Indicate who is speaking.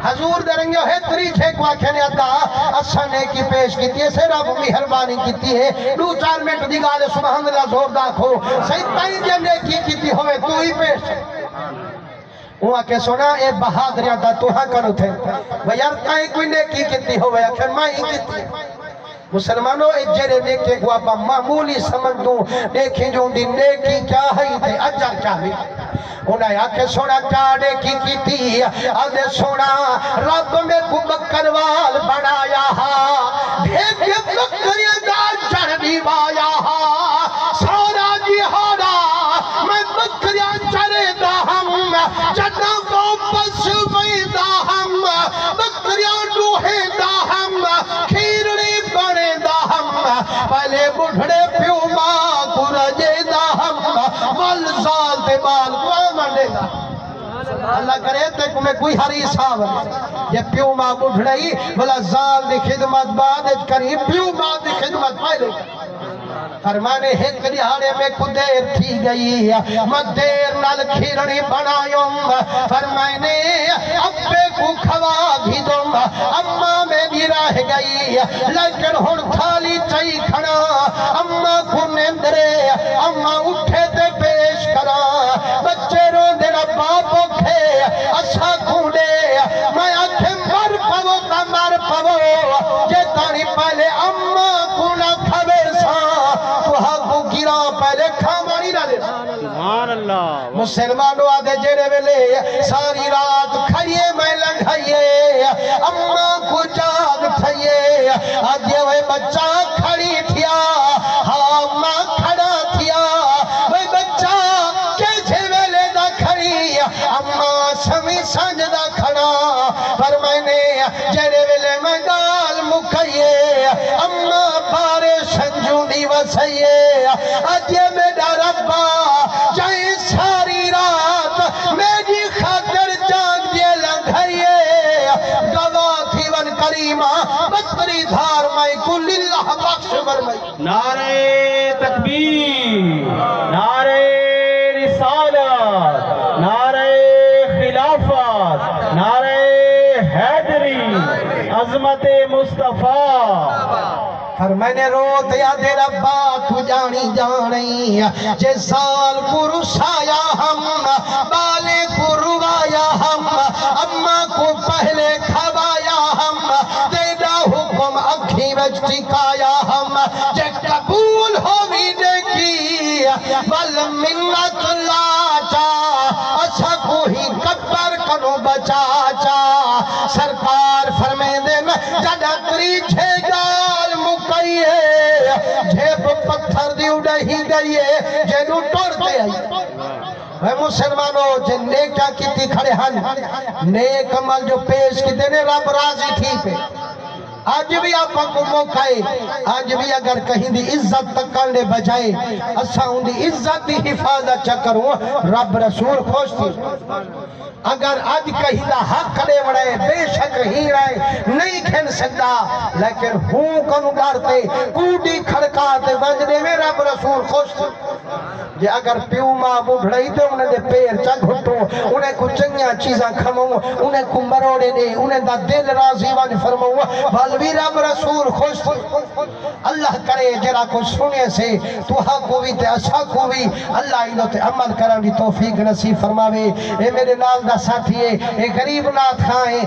Speaker 1: حضور درنگیو ہے تری چھے کو آکھنے ادا اسا نے کی پیش کیتی ہے سے رب مہربانی کیتی ہے 2-4 منٹ دی گالے سبحان اللہ زور داکھو صحیح تائیں جے نیکی کیتی ہوئے تو ہی پیش وہاں کے سنا اے بہادریاں دا تو ہاں کرو تھے ویار تائیں کوئی نیکی کیتی ہوئے آکھن ماں ہی کیتی مسلمانوں اے جرے نیکی کو آپ معمولی سمجھ دوں دیکھیں جو دی نیکی کیا ہے تے اجر کیا ہے انہیں آکھے سونا کاڑے کی تھی آدھے سونا رب میں کو بکروال بنایا دیکھے بکریاں دا چڑھنی بایا سونا جی ہونا میں بکریاں چڑھے دا ہم جنہ کو پس بیدا ہم بکریاں ڈوہے دا ہم کھیرڑی بنے دا ہم پہلے بڑھڑے پیو ماں کو رجے دا ہم والزال دے بال کو اللہ کرے تے میں کوئی ہری صاحب یہ پیو ماں بڑھڑائی بلا زال دی خدمت بعد کری پیو ماں دی خدمت پہلے فرمانے ایک دیہاڑے میں کو دیر تھی گئی میں دیر نال کھیرنی بنایوں فرمانے ابے کو کھوا بھی دوں اماں میں بھی رہ گئی لیکن ہن کھالی چاہی کھڑا اماں کو نیندرے اماں اٹھے تے پیش کرا بچے رو دینا باپو کھے اسا کھوڑے میں آکھے مر پو تا مر پو جے تانی پہلے اماں کو نہ کھبر سا تو ہاں کو گرا پہلے کھامانی نہ دے
Speaker 2: سبحان اللہ
Speaker 1: مسلمانوں آدھے جیرے ویلے ساری رات کھائیے میں لنگھائیے اماں کو جاگ تھائیے آدھے وہ بچہ کھڑی تھیا ہاں اماں کھڑا تھیا وہ بچہ کیسے ویلے دا کھڑی اماں سمی سجدہ کھڑا پر میں نے جیرے ویلے میں گال مکھائیے اماں پارے سنجو دی وسائیے آدھے میرا ربا جائیں ساری رات میری خاطر جان دے لنگھائیے گواہ تھی ون کریمہ بطری دھار میں کل اللہ بخش برمائی
Speaker 2: نعرہ تکبیر نعرہ رسالت نعرہ خلافت نعرہ حیدری عظمت مصطفیٰ
Speaker 1: فرمانے روت یا دے ربا تو جانی جانی جے سال کو رسایا ہم بالے کو روایا ہم اماں کو پہلے کھوایا ہم تیرا حکم اکھی وچ ٹکایا ہم جے قبول ہو بھی دیکھی بل منت اللہ چا اچھا کو ہی کبر کنو بچا چا سرکار فرمے دن جڑا تری چھے گال مکائیے جھیب پتھر دی اڑہی گئیے جنو ٹوڑ دے آئی اے مسلمانوں جن نیکہ کیتی کھڑے ہن نیک عمل جو پیش کی دینے رب راضی تھی پہ آج بھی آپ کو موقع ہے آج بھی اگر کہیں دی عزت تک کرنے بجائے اسا ان دی عزت دی حفاظت چکروں رب رسول خوش تھی اگر آج کہیں دا حق کرے وڑے بے شک ہی رہے نہیں کھن سکتا لیکن ہوں کنو ڈارتے کوٹی کھڑکاتے بجنے میں رب رسول خوش تھی جے اگر پیو ماں بڑھڑائی دے انہیں دے پیر چا گھٹو انہیں کو چنگیاں چیزاں کھموں انہیں کو مروڑے دے انہیں دا دل راضی وان فرموں بھالوی رب رسول خوش اللہ کرے جرا کو سنے سے تو ہاں کو بھی تے اچھا کو بھی اللہ انہوں تے عمل کرنے توفیق نصیب فرماوے اے میرے نال دا ساتھی اے غریب نات کھائیں